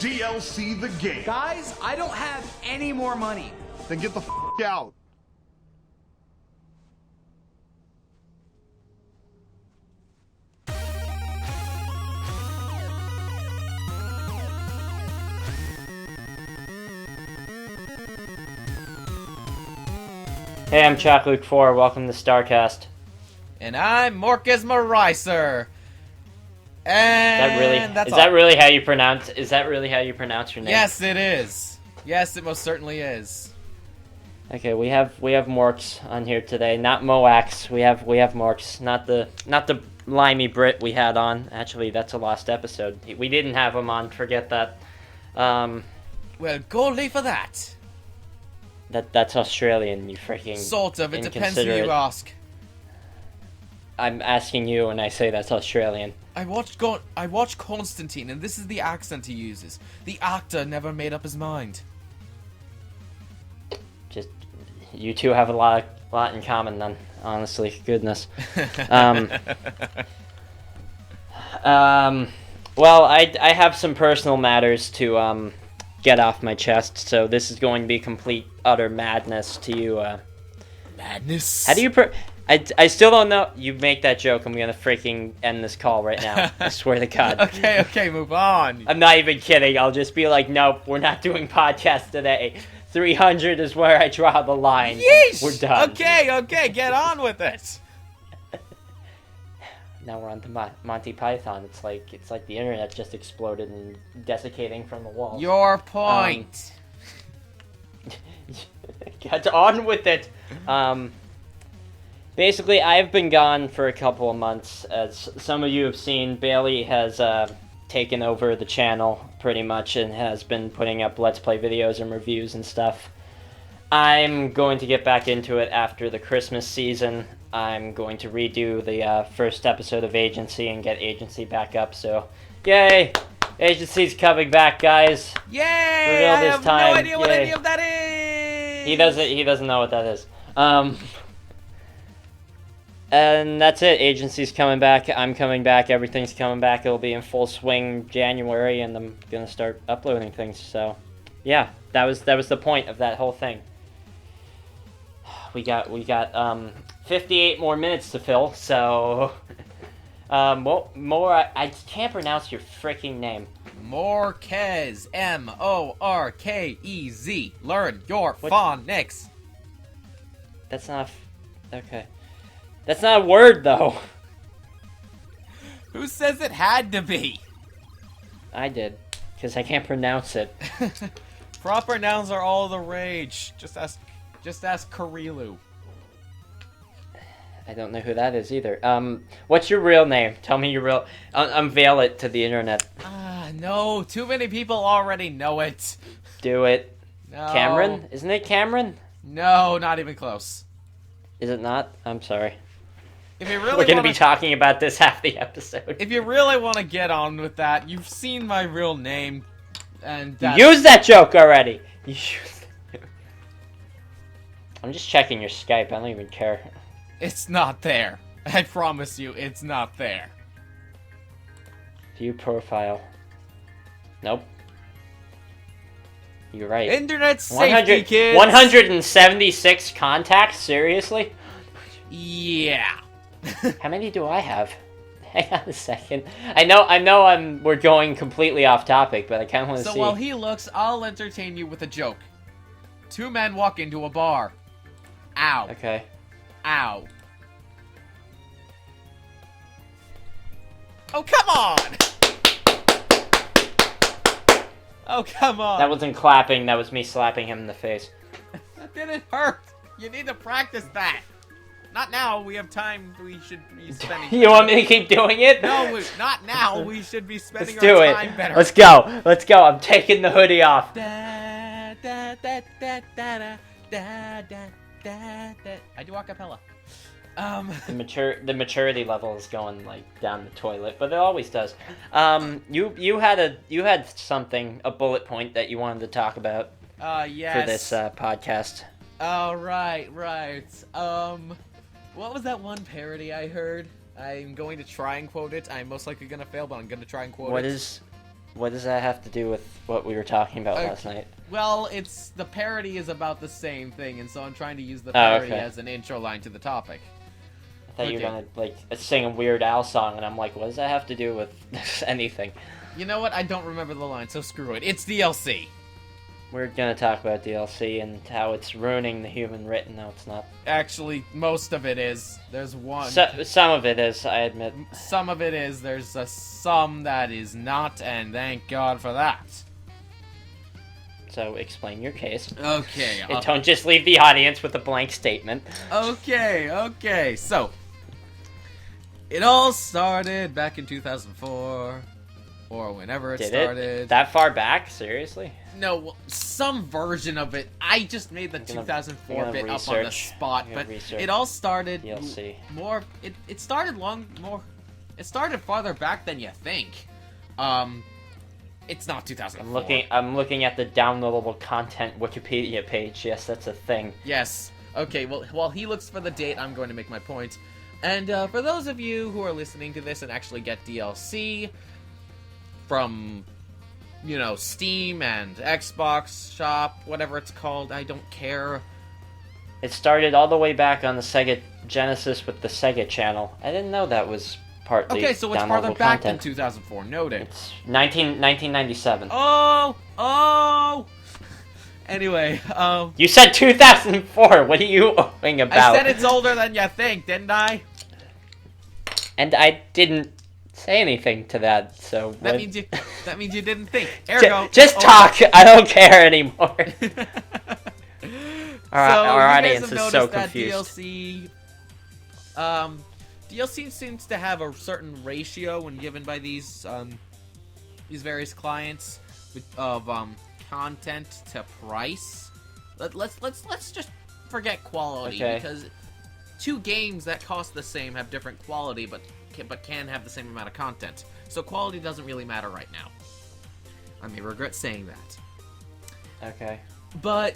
DLC the game. Guys, I don't have any more money. Then get the f out. Hey, I'm Chalkluke4. Welcome to Starcast. And I'm Morkez. And Is that really how you pronounce your name? Yes, it is. Yes, it most certainly is. Okay, we have Morks on here today, not Moax. We have Morks, not the limey Brit we had on. Actually, that's a lost episode. We didn't have him on. Forget that. Well, golly for that. That's Australian. You freaking Sort of. It depends who you ask. I'm asking you, and I say that's Australian. I watched Constantine, and this is the accent he uses. The actor never made up his mind. Just you two have a lot in common, then. Honestly, goodness. Well, I have some personal matters to get off my chest, so this is going to be complete utter madness to you. Madness. How do you I still don't know. You make that joke, I'm gonna freaking end this call right now. I swear to God. Okay, move on. I'm not even kidding. I'll just be like, nope, we're not doing podcast today. 300 is where I draw the line. Yeesh! We're done. Okay, get on with it. Now we're on to Monty Python. It's like the internet just exploded and desiccating from the walls. Your point. Get on with it. Basically, I've been gone for a couple of months. As some of you have seen, Bailey has taken over the channel pretty much and has been putting up Let's Play videos and reviews and stuff. I'm going to get back into it after the Christmas season. I'm going to redo the first episode of Agency and get Agency back up, so yay! Agency's coming back, guys. Yay! For real I this have time. no idea what Yay. any of that is! He doesn't know what that is. And that's it. Agency's coming back. I'm coming back. Everything's coming back. It'll be in full swing January, and I'm gonna start uploading things. So, yeah, that was the point of that whole thing. We got 58 more minutes to fill. So, I can't pronounce your freaking name. Morkez. Morkez. Learn your phonics. That's not okay. That's not a word, though. Who says it had to be? I did, because I can't pronounce it. Proper nouns are all the rage. Just ask Kirilu. I don't know who that is either. What's your real name? Tell me your real... unveil it to the internet. No. Too many people already know it. Do it. No. Cameron? Isn't it Cameron? No, not even close. Is it not? I'm sorry. If you really We're going to be talking about this half the episode. If you really want to get on with that, you've seen my real name, and You used that joke already. I'm just checking your Skype. I don't even care. It's not there. I promise you, it's not there. View profile. Nope. You're right. Internet safety, kids. 176 contacts? Seriously? Yeah. How many do I have? Hang on a second. I know we're going completely off topic, but I kind of want to see. So while he looks, I'll entertain you with a joke. Two men walk into a bar. Ow. Okay. Ow. Oh, come on! Oh, come on! That wasn't clapping, that was me slapping him in the face. That didn't hurt! You need to practice that! Not now, we have time we should be spending... You want me to keep doing it? No, not now, we should be spending Let's our do time it. better. Let's go, I'm taking the hoodie off. Da, da, da, da, da, da, da, da, da, da. I do acapella. The maturity level is going like down the toilet, but it always does. You had something, a bullet point that you wanted to talk about. Yes. For this podcast. Oh, right. What was that one parody I heard? I'm going to try and quote it. I'm most likely gonna fail, but I'm gonna try and quote it. What does that have to do with what we were talking about last night? Well, it's the parody is about the same thing, and so I'm trying to use the parody as an intro line to the topic. I thought you were gonna like sing a Weird Al song, and I'm like, what does that have to do with anything? You know what? I don't remember the line, so screw it. It's DLC. We're gonna talk about DLC and how it's ruining the human written. No, it's not. Actually, most of it is. There's one. Some of it is, I admit. Some of it is. There's some that is not, and thank God for that. So explain your case. Okay. And don't just leave the audience with a blank statement. Okay. So, it all started back in 2004, or whenever it started. It? That far back? Seriously? No, well, some version of it. I just made the 2004 bit up on the spot, but it all started DLC. more. It started It started farther back than you think. It's not 2004. I'm looking at the downloadable content Wikipedia page. Yes, that's a thing. Yes. Okay. Well, while he looks for the date, I'm going to make my point. And for those of you who are listening to this and actually get DLC from, you know, Steam and Xbox Shop, whatever it's called, I don't care. It started all the way back on the Sega Genesis with the Sega Channel. I didn't know that was partly okay, so it's farther back than 2004. Noted. It's 1997. Oh! Anyway, You said 2004! What are you owing about? I said it's older than you think, didn't I? And I didn't say anything to that, so... That means you didn't think. Ergo, just talk! I don't care anymore. Our audience is so confused. DLC seems to have a certain ratio when given by these various clients of content to price. Let's just forget quality, because two games that cost the same have different quality, but can have the same amount of content. So quality doesn't really matter right now. I may regret saying that. Okay. But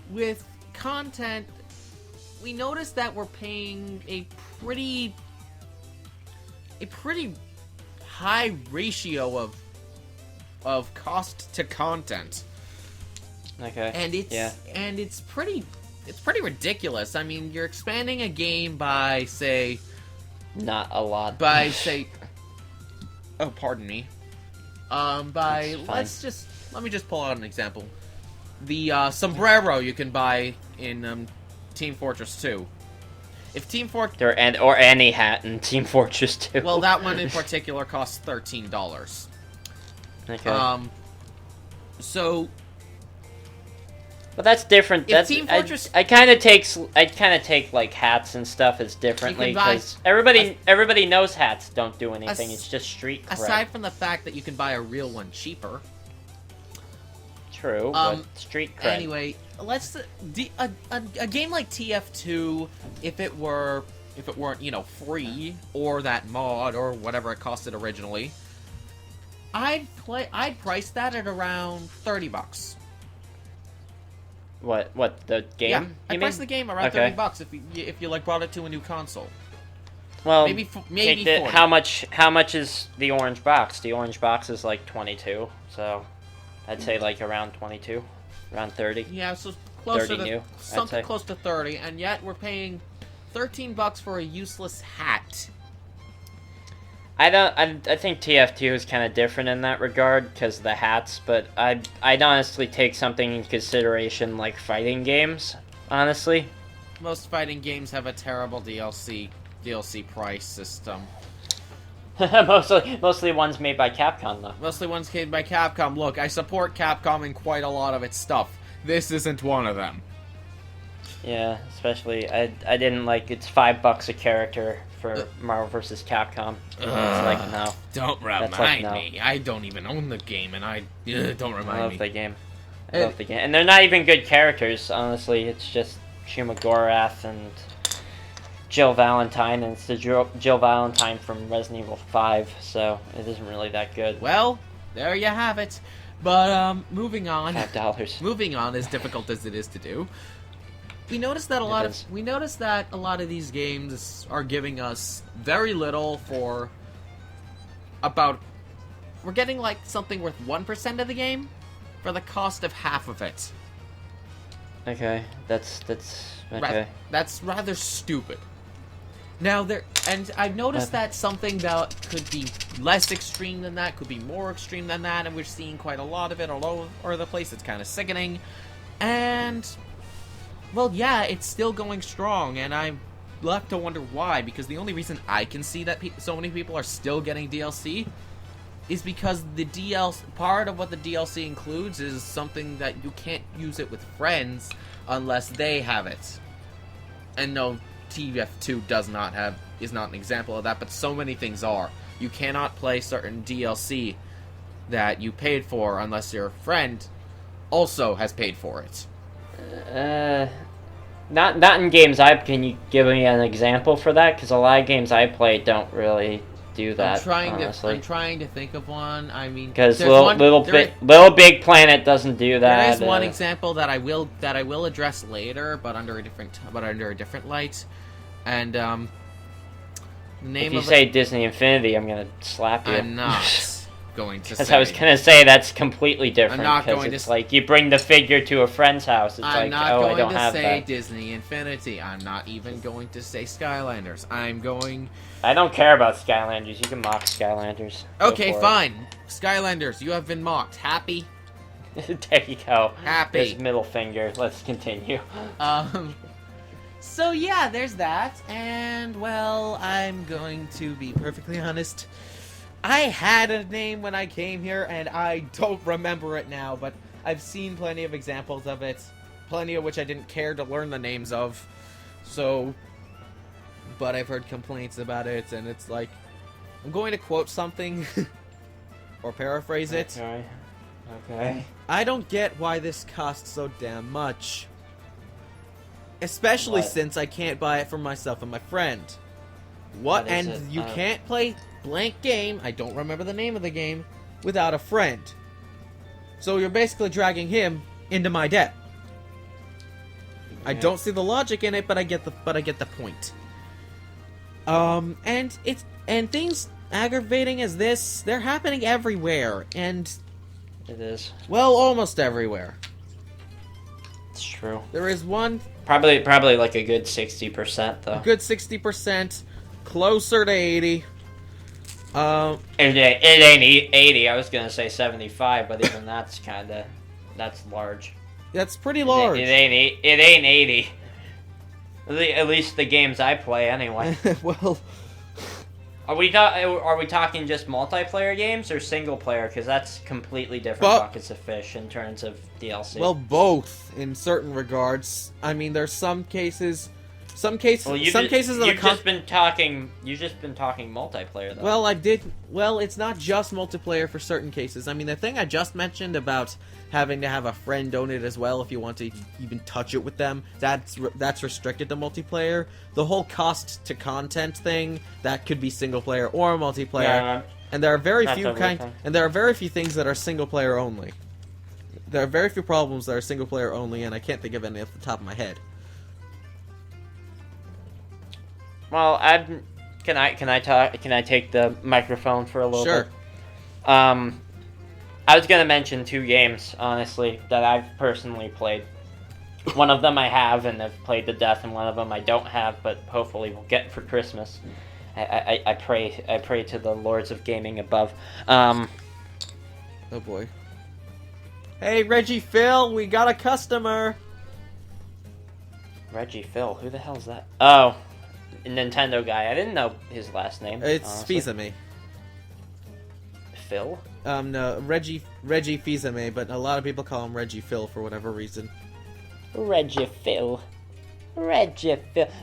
with content, we noticed that we're paying a pretty high ratio of cost to content. Okay. And it's pretty ridiculous. I mean, you're expanding a game by say not a lot. By say oh, pardon me. Let me just pull out an example. The sombrero you can buy in Team Fortress 2. If Team Fortress or any hat in Team Fortress 2. Well, that one in particular costs $13. Okay. So. But that's different. That's Team Fortress. I kind of take like hats and stuff as differently because everybody knows hats don't do anything. It's just street cred. Aside from the fact that you can buy a real one cheaper. True, but street cred. Anyway, a game like TF2, if it weren't, you know, free or that mod or whatever it costed originally, I'd price that at around $30. What the game? Yeah, I'd price the game around $30 if you like brought it to a new console. Well, maybe 40. How much is the orange box? The orange box is like 22, so I'd say like around 22, around 30. Yeah, so close to something close to 30, and yet we're paying $13 for a useless hat. I think TF2 is kind of different in that regard because of the hats, but I'd honestly take something in consideration like fighting games. Honestly, most fighting games have a terrible DLC price system. mostly ones made by Capcom, though. Mostly ones made by Capcom. Look, I support Capcom in quite a lot of its stuff. This isn't one of them. Yeah, especially I didn't like it's $5 a character for Marvel vs. Capcom. It's like no. Don't remind me. I don't even own the game, and don't remind me. I love the game. I love the game, and they're not even good characters. Honestly, it's just Shuma Gorath and Jill Valentine, and it's the Jill Valentine from Resident Evil 5, so it isn't really that good. Well, there you have it. But moving on. $5. Moving on, as difficult as it is to do. We noticed that a lot of these games are giving us very little for about like something worth 1% of the game for the cost of half of it. Okay, that's okay. That's rather stupid. Now and I've noticed that something that could be less extreme than that, could be more extreme than that, and we're seeing quite a lot of it all over the place. It's kind of sickening. And, well, yeah, it's still going strong, and I'm left to wonder why, because the only reason I can see that so many people are still getting DLC is because the part of what the DLC includes is something that you can't use it with friends unless they have it. And no, TF2 is not an example of that, but so many things are. You cannot play certain DLC that you paid for unless your friend also has paid for it. Not in games can you give me an example for that? Because a lot of games I play don't really do that. I'm trying to think of one. I mean, because Little Big Planet doesn't do that. There is one example that I will address later, but under a different light. And the name if you say Disney Infinity, I'm gonna slap you. I'm not going to. Because I was gonna say that's completely different. I'm not going it's like you bring the figure to a friend's house. It's I'm like, not oh, going I don't to have say that. Disney Infinity. I'm not even going to say Skylanders. I don't care about Skylanders. You can mock Skylanders. Okay, fine. Skylanders, you have been mocked. Happy? There you go. Happy. There's middle finger. Let's continue. So yeah, there's that. And, well, I'm going to be perfectly honest. I had a name when I came here, and I don't remember it now, but I've seen plenty of examples of it. Plenty of which I didn't care to learn the names of. So, but I've heard complaints about it, and it's like, I'm going to quote something, or paraphrase it. Okay. I don't get why this costs so damn much. Especially since I can't buy it for myself and my friend. What? And you can't play blank game, I don't remember the name of the game, without a friend. So you're basically dragging him into my debt. Yeah. I don't see the logic in it, but I get the point. And things aggravating as this, they're happening everywhere, and it is. Well, almost everywhere. It's true. There is one probably like a good 60% though. A good 60%, closer to 80. It ain't 80. I was gonna say 75, but even that's large. That's pretty large. It ain't 80. At least the games I play, anyway. Well, are we talking just multiplayer games or single player? Because that's completely different buckets of fish in terms of DLC. Well, both in certain regards. I mean, there's some cases. Well, you've just been talking multiplayer, though. Well, it's not just multiplayer for certain cases. I mean, the thing I just mentioned about having to have a friend own it as well if you want to even touch it with them, that's restricted to multiplayer. The whole cost to content thing, that could be single player or multiplayer. Yeah, and there are very few things that are single player only. There are very few problems that are single player only, and I can't think of any off the top of my head. Well, can I take the microphone for a little bit? Sure. I was gonna mention 2 games, honestly, that I've personally played. One of them I have and have played to death, and one of them I don't have, but hopefully will get for Christmas. I pray to the lords of gaming above. Oh boy. Hey, Reggie Phil, we got a customer. Reggie Phil, who the hell's that? Oh. Nintendo guy. I didn't know his last name. It's Fizame. Phil? No, Reggie Fizame, but a lot of people call him Reggie Phil for whatever reason. Reggie Phil.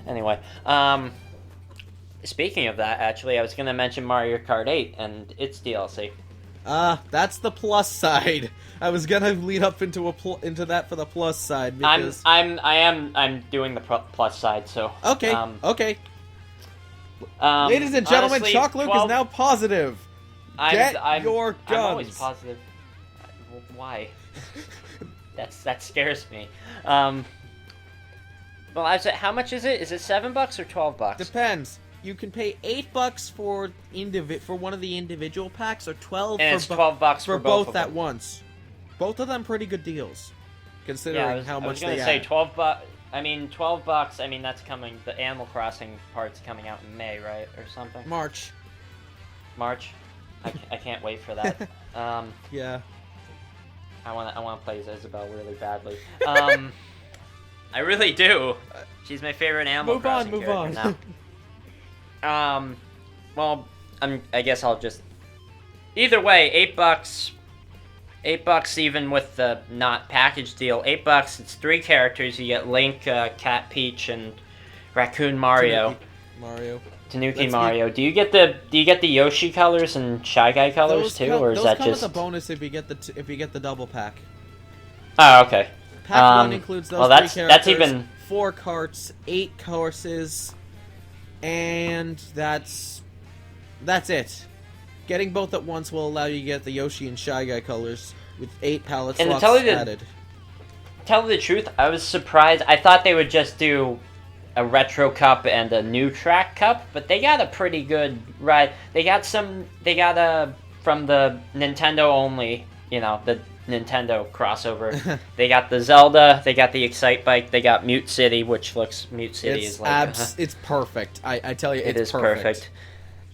Anyway, speaking of that, actually, I was gonna mention Mario Kart 8 and its DLC. That's the plus side. I was gonna lead up into that for the plus side because I'm doing the plus side. So okay. Ladies and gentlemen, honestly, Chalkluke is now positive. Get your guns. I'm always positive. Why? that scares me. Well, how much is it? Is it $7 or $12? Depends. you can pay $8 for one of the individual packs, or 12 And it's $12 for both of at them. once. Both of them pretty good deals, considering how much I was they gonna say add. $12. I mean, $12. I mean, that's coming. The Animal Crossing part's coming out in May, right, or something? March. I can't wait for that. Yeah. I want to play as Isabelle really badly. I really do. She's my favorite Animal Crossing character now. Well, I guess I'll just. Either way, $8. $8 even with the not package deal. $8. It's 3 characters. You get Link, Cat Peach, and Raccoon Mario. Tanuki Mario. Do you get the Yoshi colors and Shy Guy colors too, or is that come just as a bonus if you get the double pack? Oh, okay. Pack 1 includes those 3 characters. That's even 4 carts, 8 courses, and that's it. Getting both at once will allow you to get the Yoshi and Shy Guy colors with 8 palette slots added. Tell the truth, I was surprised. I thought they would just do a retro cup and a new track cup, but they got a pretty good ride. They got from the Nintendo only, the Nintendo crossover. They got the Zelda, they got the Excite Bike, they got Mute City, which Mute City is like it's perfect. I tell you, it is perfect.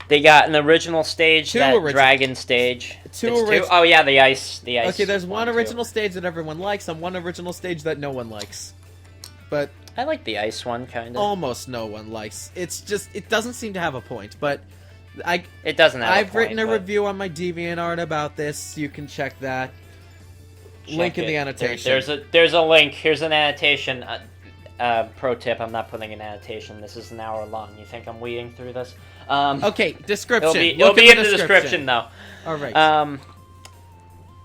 They got an original stage, Dragon stage. Oh yeah, the ice. Okay, there's one original stage that everyone likes, and one original stage that no one likes. But I like the ice one, kind of. Almost no one likes. It's just it doesn't seem to have a point. But it doesn't have. I've written a review on my DeviantArt about this. You can check that. Link in the annotation. There's a link. Here's an annotation. Pro tip: I'm not putting an annotation. This is an hour long. You think I'm weeding through this? Okay, description. It'll be in the description, though. All right.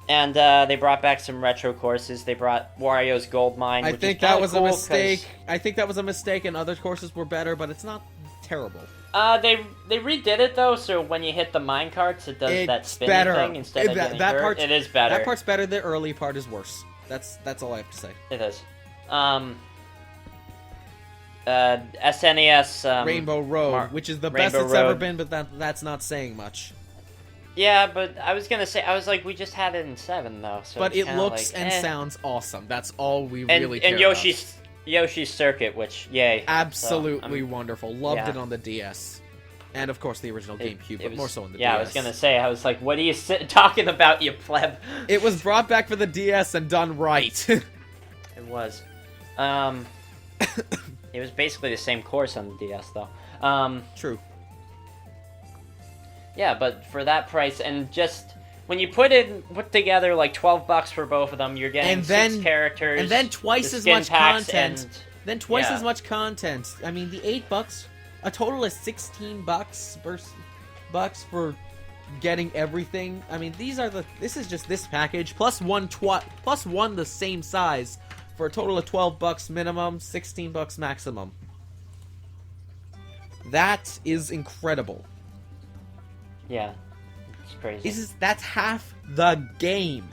And they brought back some retro courses. They brought Wario's Gold Mine. I think that was a mistake. I think that was a mistake, and other courses were better, but it's not terrible. They redid it though, so when you hit the mine carts, it does that spinning thing instead of getting hurt. It is better. That part's better. The early part is worse. That's all I have to say. It is. SNES Rainbow Road, which is the best it's ever been, but that's not saying much. Yeah, but I was gonna say, we just had it in 7 though. So but it looks and sounds awesome. That's all we really care about. And Yoshi's Circuit, which yay, absolutely wonderful. Loved it on the DS, and of course the original GameCube, but more so on the DS. Yeah, I was gonna say, what are you talking about, you pleb? It was brought back for the DS and done right. It was. It was basically the same course on the DS, though. True. Yeah, but for that price, and just when you put together like $12 for both of them, you're getting 6 characters, and then twice as much content. As much content. I mean, the $8, a total of $16 for getting everything. I mean, this is just this package plus one the same size. For a total of $12 minimum, $16 maximum. That is incredible. Yeah, it's crazy. That's half the game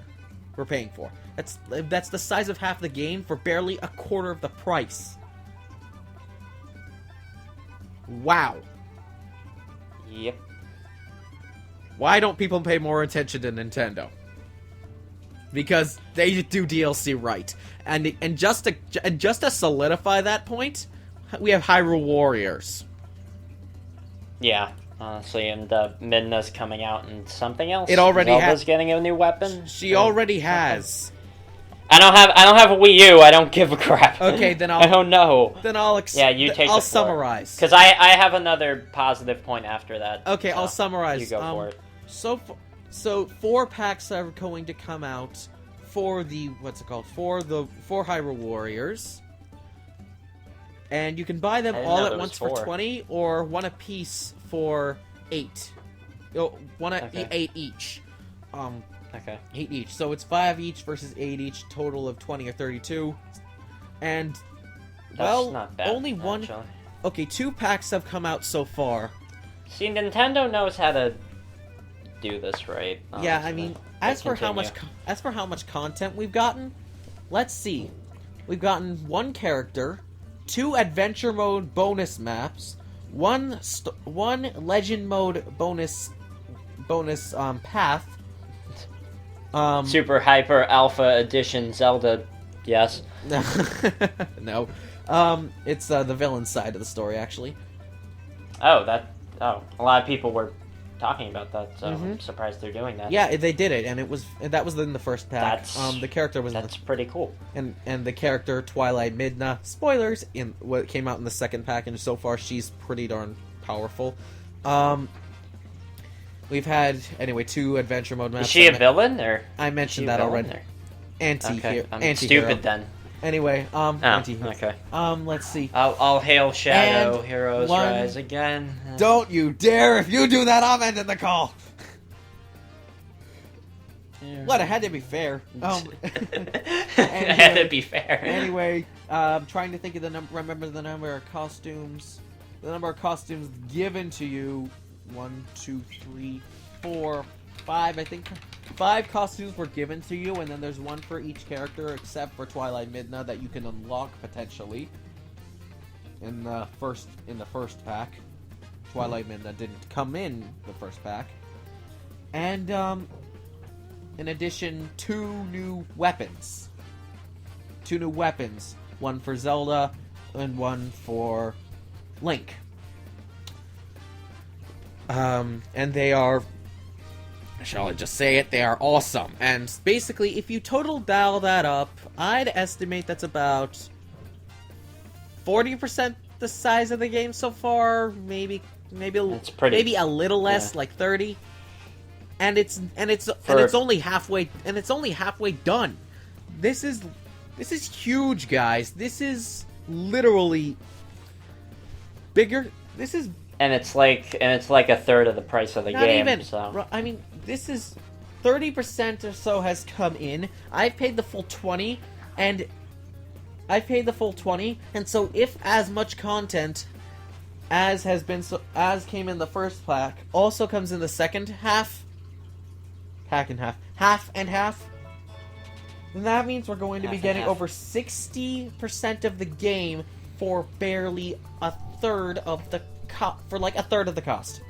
we're paying for. That's the size of half the game for barely a quarter of the price. Wow. Yep. Why don't people pay more attention to Nintendo? Because they do DLC right. And just to solidify that point, we have Hyrule Warriors. Yeah, honestly, and Midna's coming out and something else. It already Zelda's getting a new weapon. She already has. I don't have a Wii U. I don't give a crap. Okay, then I don't know. Then I'll I'll summarize. Because I have another positive point after that. Okay, so I'll summarize. You go for it. So 4 packs are going to come out for the for Hyrule Warriors, and you can buy them all at once for 20, or one a piece for 8. Okay. 8 each. Okay. 8 each. So it's 5 each versus 8 each, total of 20 or 32. And That's not bad, only one. Actually. Okay, 2 packs have come out so far. See, Nintendo knows how to do this right. Yeah, I mean, as for how much content we've gotten, let's see. We've gotten 1 character, 2 adventure mode bonus maps, one legend mode bonus path. Super Hyper Alpha Edition Zelda. Yes. No. It's the villain side of the story, actually. Oh, a lot of people were talking about that, so I'm surprised they're doing that. Yeah, they did it, and that was in the first pack. The character was that's pretty cool. And the character Twilight Midna, spoilers, in what came out in the second pack, and so far she's pretty darn powerful. We've had 2 adventure mode maps. Is she a villain, or I mentioned that already. Okay, I'm anti-hero. stupid then. Anyway, anti-hero. Okay. Let's see. I'll hail Shadow, And heroes rise again. Don't you dare! If you do that, I'm ending the call. What? It had to be fair. It had to be fair. Anyway, trying to think of the number. Remember the number of costumes. The number of costumes given to you. 1, 2, 3, 4, 5. I think 5 costumes were given to you, and then there's one for each character, except for Twilight Midna that you can unlock potentially. In the first pack, Twilight Midna didn't come in the first pack, and in addition, 2 new weapons. 2 new weapons. One for Zelda, and one for Link. And they are, shall I just say it, they are awesome. And basically, if you total dial that up, I'd estimate that's about 40% the size of the game so far. Maybe a little less, like 30. And it's only halfway done. This is huge, guys. This is literally bigger. This is. And it's like a third of the price of the game. Even, so I mean, this is 30% or so has come in. I've paid the full 20, and so if as much content as came in the first pack also comes in the second half and half, then that means we're going to be getting over 60% of the game for barely a third of the cost.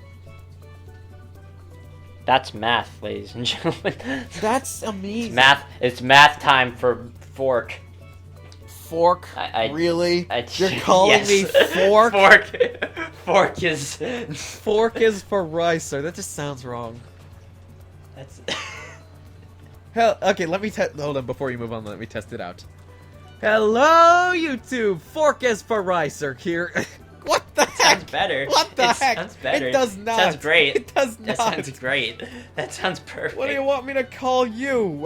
that's math, ladies and gentlemen. That's amazing. It's math time for Fork. Fork? Really? You're calling yes. me Fork? Fork is for Ricer. That just sounds wrong. That's. Hell, okay, hold on, before you move on, let me test it out. Hello, YouTube! Fork is for Ricer here. What the heck? Sounds better. What the heck? Sounds better. It does not. Sounds great. It does not. That sounds great. That sounds perfect. What do you want me to call you?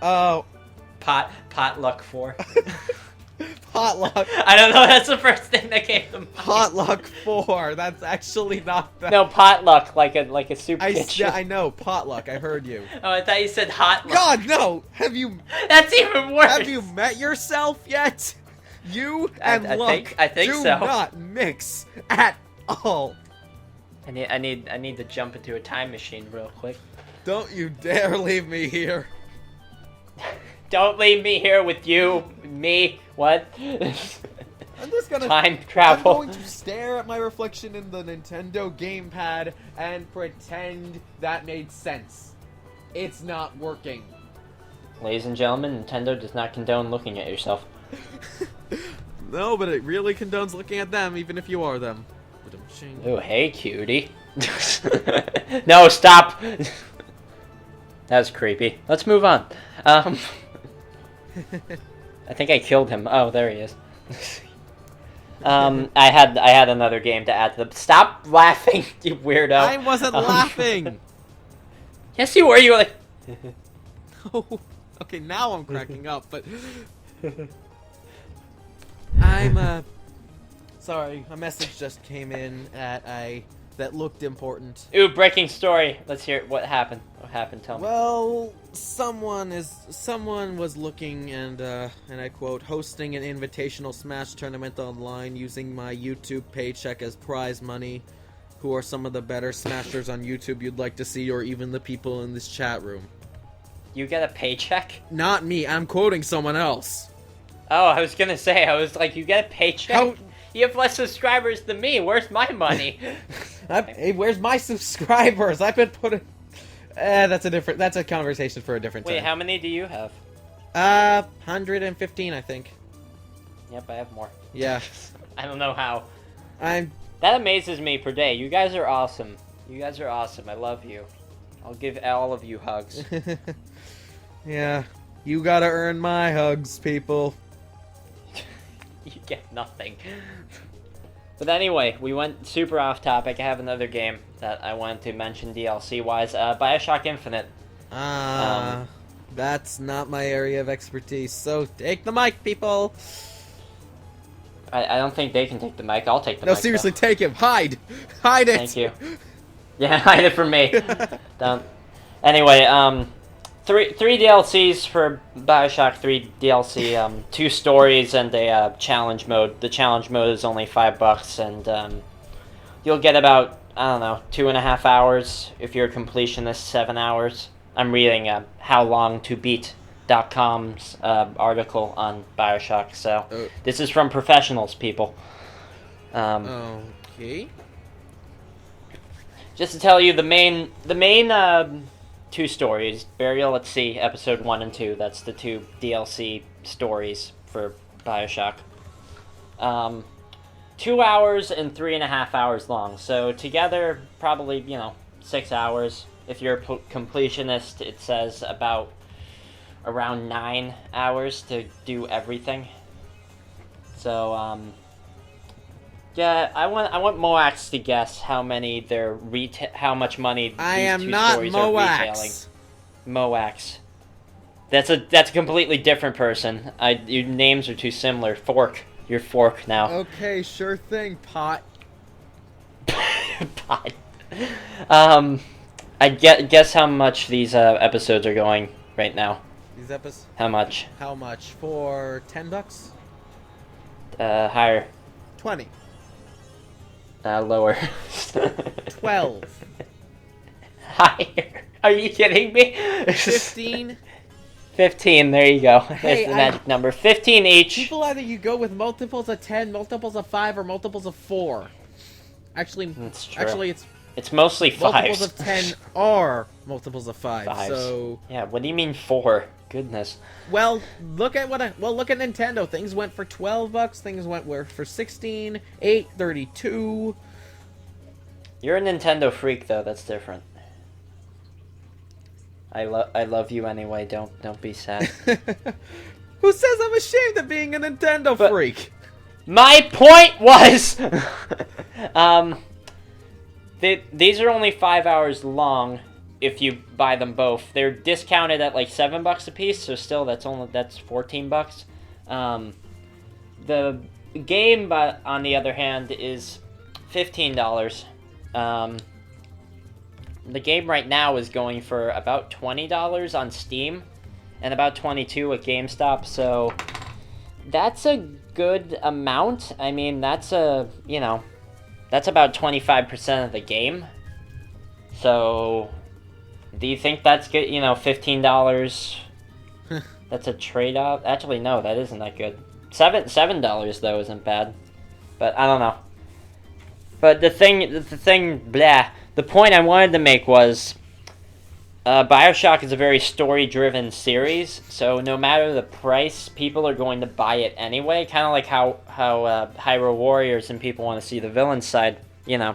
Chalkluke4. Potluck. I don't know. That's the first thing that came to mind. Chalkluke4. That's actually not that. No, potluck, like a soup kitchen. I know. Potluck. I heard you. Oh, I thought you said hot luck. God, no. Have you? That's even worse. Have you met yourself yet? You and luck I think do so. not mix at all. I need to jump into a time machine real quick. Don't you dare leave me here. Don't leave me here with you, me. What? I'm just gonna time travel. I'm going to stare at my reflection in the Nintendo gamepad and pretend that made sense. It's not working. Ladies and gentlemen, Nintendo does not condone looking at yourself. No, but it really condones looking at them, even if you are them. Oh, hey, cutie. No, stop. That was creepy. Let's move on. I think I killed him. Oh, there he is. I had another game to add to the. Stop laughing, you weirdo. I wasn't laughing. Yes, you were. You were like. Oh, okay, now I'm cracking up, but I'm sorry. A message just came in that looked important. Ooh, breaking story. Let's hear it. What happened. What happened? Tell me. Well, someone was looking and I quote, hosting an invitational Smash tournament online using my YouTube paycheck as prize money. Who are some of the better Smashers on YouTube you'd like to see, or even the people in this chat room? You get a paycheck? Not me. I'm quoting someone else. Oh, I was gonna say. I was like, you get a paycheck? You have less subscribers than me. Where's my money? Hey, where's my subscribers? I've been putting... that's a conversation for a different time. Wait, how many do you have? 115, I think. Yep, I have more. Yeah. I don't know how. I'm... That amazes me per day. You guys are awesome. You guys are awesome. I love you. I'll give all of you hugs. Yeah. You gotta earn my hugs, people. You get nothing. But anyway, we went super off topic. I have another game that I wanted to mention DLC-wise. Bioshock Infinite. That's not my area of expertise, so take the mic, people! I don't think they can take the mic. I'll take the mic. No, seriously, take him. Hide! Hide it! Thank you. Yeah, hide it from me. Don't. Anyway, three DLCs for Bioshock 3 DLC, 2 stories and a challenge mode. The challenge mode is only $5, and you'll get about, I don't know, 2.5 hours. If you're a completionist, 7 hours. I'm reading HowLongToBeat.com's article on Bioshock, so this is from professionals, people. Okay. Just to tell you, the main 2 stories, Burial at Sea, Episode 1 and 2, that's the 2 DLC stories for Bioshock. 2 hours and 3.5 hours long, so together, probably, 6 hours. If you're a completionist, it says about around 9 hours to do everything. So, yeah, I want Moax to guess how many how much money these two stories are retailing. Moax. That's a completely different person. Your names are too similar. Fork. You're Fork now. Okay, sure thing, Pot. Pot. I guess how much these episodes are going right now. These episodes? How much? How much? For $10? Higher. 20. Lower. 12. Higher. Are you kidding me? 15. 15, there you go. Hey, There's the magic number. 15 each. People either you go with multiples of 10, multiples of 5, or multiples of 4. Actually, it's mosely 5s. Multiples of 10 are multiples of 5. 5s. So yeah, what do you mean 4? Goodness. Well, look at Nintendo. Things went for $12. Things went for 16, 8, 32. You're a Nintendo freak, though. That's different. I love you anyway. Don't be sad. Who says I'm ashamed of being a Nintendo freak? My point was, these are only 5 hours long. If you buy them both, they're discounted at like $7 a piece. So still, that's $14. The game, but on the other hand, is $15. The game right now is going for about $20 on Steam, and about $22 at GameStop. So that's a good amount. I mean, that's that's about 25% of the game. So, do you think that's good? $15. That's a trade-off. Actually, no, that isn't that good. $7 though isn't bad, but I don't know. But the point I wanted to make was, Bioshock is a very story-driven series, so no matter the price, people are going to buy it anyway. Kind of like how Hyrule Warriors and people want to see the villain side.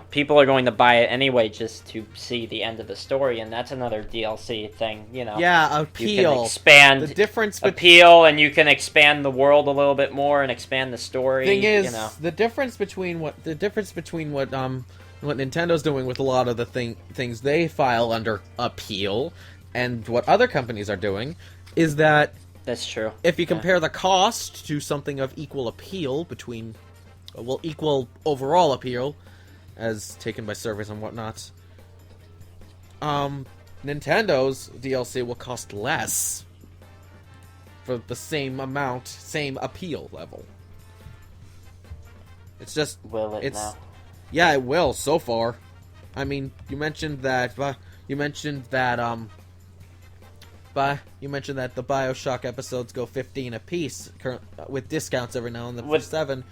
People are going to buy it anyway just to see the end of the story, and that's another DLC thing. Yeah, appeal. You can expand the difference appeal, and you can expand the world a little bit more and expand the story. Thing is, the difference between what Nintendo's doing with a lot of the things they file under appeal and what other companies are doing is that that's true. If you compare the cost to something of equal appeal equal overall appeal as taken by surveys and whatnot, Nintendo's DLC will cost less for the same amount, same appeal level. It's just will it now? Yeah, it will, so far. I mean, you mentioned that You mentioned that the BioShock episodes go 15 apiece, with discounts every now and then for 7.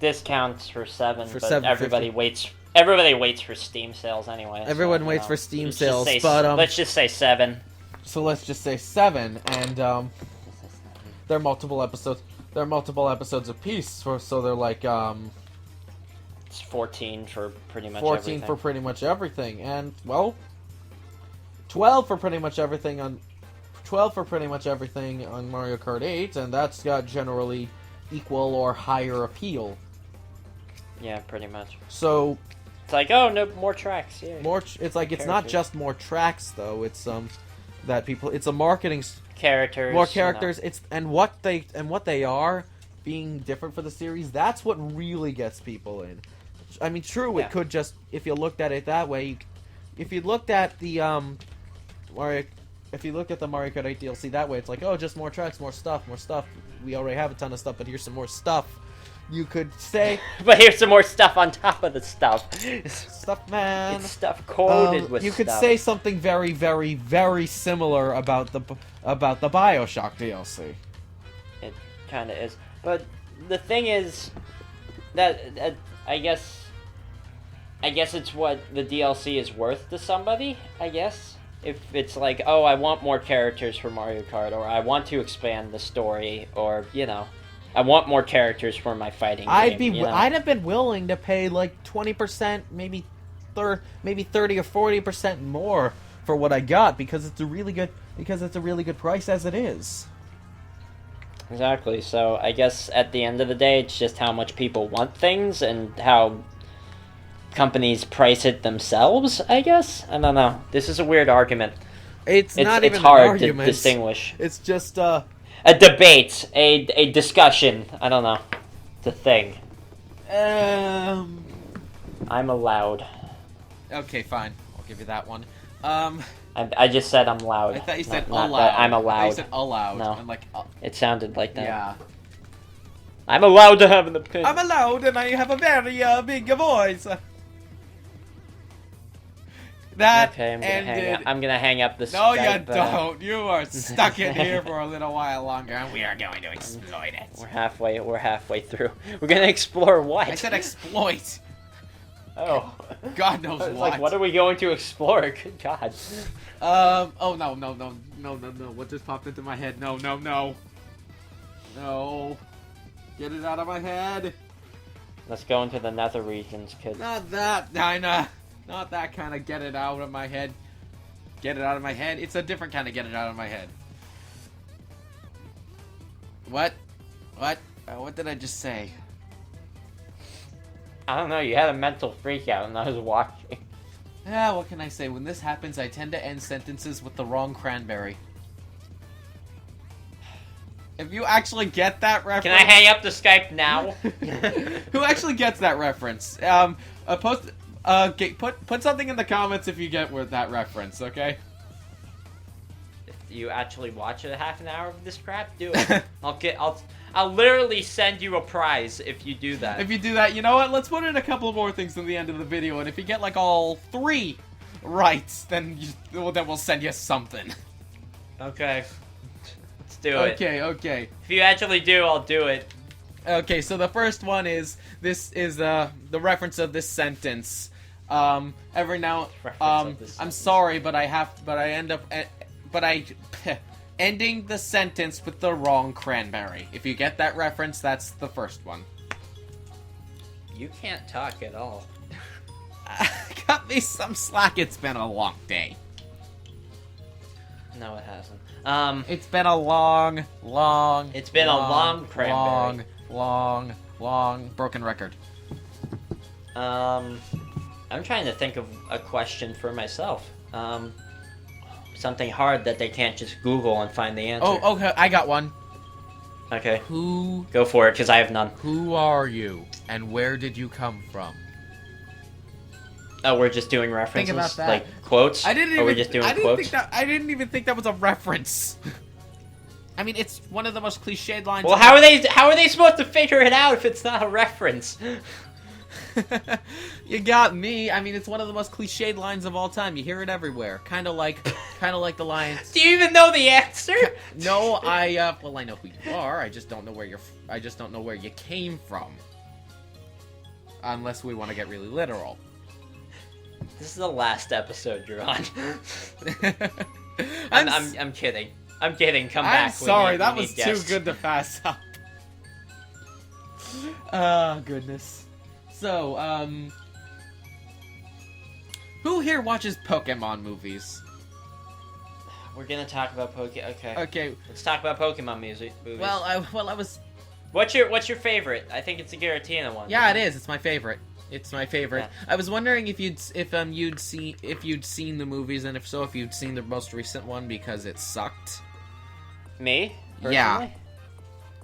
Discounts for 7, For but 7, everybody waits. Everybody waits for Steam sales anyway. Everyone so, waits for Steam let's sales, just say, but let's just say 7. So let's just say 7, and they're multiple episodes. They're multiple episodes apiece, so they're like It's 14 for pretty much 14 everything. for pretty much everything, and well, 12 for pretty much everything on Mario Kart 8, and that's got generally equal or higher appeal. Yeah, pretty much. So It's like, oh, no more tracks. Yeah. it's like it's not just more tracks though. It's that people. It's a marketing. Characters. More characters. It's and what they are being different for the series. That's what really gets people in. I mean, true. Yeah. It could just if you looked at it that way. If you looked at the Mario. If you look at the Mario Kart 8 DLC that way, it's like, oh, just more tracks, more stuff, more stuff. We already have a ton of stuff, but here's some more stuff. You could say... But here's some more stuff on top of the stuff. Stuff, man. It's stuff coated with you stuff. could say something very, very, very similar about the BioShock DLC. It kind of is. But the thing is that I guess it's what the DLC is worth to somebody, I guess. If it's like, oh, I want more characters for Mario Kart, or I want to expand the story, or, I want more characters for my fighting game. I'd have been willing to pay like 20%, maybe 30 or 40% more for what I got because it's a really good price as it is. Exactly. So I guess at the end of the day, it's just how much people want things and how companies price it themselves, I guess. I don't know. This is a weird argument. It's not even hard an argument. to distinguish. It's just a debate, a discussion. I don't know. It's a thing. I'm allowed. Okay, fine. I'll give you that one. I just said I'm loud. I thought you said not allowed. that I'm I allowed. thought you said allowed. No. I'm like, It sounded like that. yeah. I'm allowed to have an opinion. I'm allowed, and I have a very big voice. That Okay, ended. I'm gonna hang up the No, Skype, you don't. You are stuck in here for a little while longer, and we are going to exploit it. We're halfway through. We're gonna explore what? I said exploit. Oh. God knows It's what. like, what are we going to explore? Good God. Oh no. What just popped into my head? No. No. Get it out of my head. Let's go into the nether regions, kids. Not that, Dinah. Not that kind of get it out of my head. Get it out of my head. It's a different kind of get it out of my head. What? What did I just say? I don't know, you had a mental freak out and I was watching. Yeah, what can I say? When this happens, I tend to end sentences with the wrong cranberry. If you actually get that reference... Can I hang up the Skype now? Who actually gets that reference? Put something in the comments if you get that reference, okay? If you actually watch a half an hour of this crap, do it. I'll literally send you a prize if you do that. If you do that, you know what? Let's put in a couple more things in the end of the video, and if you get like all 3 right, then we'll send you something. Okay. Let's do it. Okay. If you actually do, I'll do it. Okay, so the first one is the reference of this sentence. Every now I'm sorry, but I end up ending the sentence with the wrong cranberry. If you get that reference, that's the first one. You can't talk at all. Cut me some slack. It's been a long day. No, it hasn't. It's been a long cranberry. Long broken record. I'm trying to think of a question for myself. Something hard that they can't just Google and find the answer. Oh, okay, I got one. Okay. Who? Go for it, because I have none. Who are you, and where did you come from? Oh, we're just doing references? Think about that. Like quotes? I didn't or we're just doing quotes? I didn't even think that was a reference. I mean, it's one of the most cliched lines. Well, how are they supposed to figure it out if it's not a reference? You got me. I mean, it's one of the most cliched lines of all time. You hear it everywhere. Kind of like the lines. Do you even know the answer? No, well, I know who you are. I just don't know where you came from. Unless we want to get really literal. This is the last episode you're on. I'm kidding. I'm kidding. Come back. I'm sorry, that we was need too guests. good to pass up. Oh, goodness. So, who here watches Pokemon movies? We're gonna talk about Pokemon. Okay. Okay. Let's talk about Pokemon movies. Well, I was. What's your favorite? I think it's the Giratina one. Yeah, it is. It's my favorite. It's my favorite. Yeah. I was wondering if you'd seen the movies, and if so, if you'd seen the most recent one because it sucked. Me? Personally? Yeah.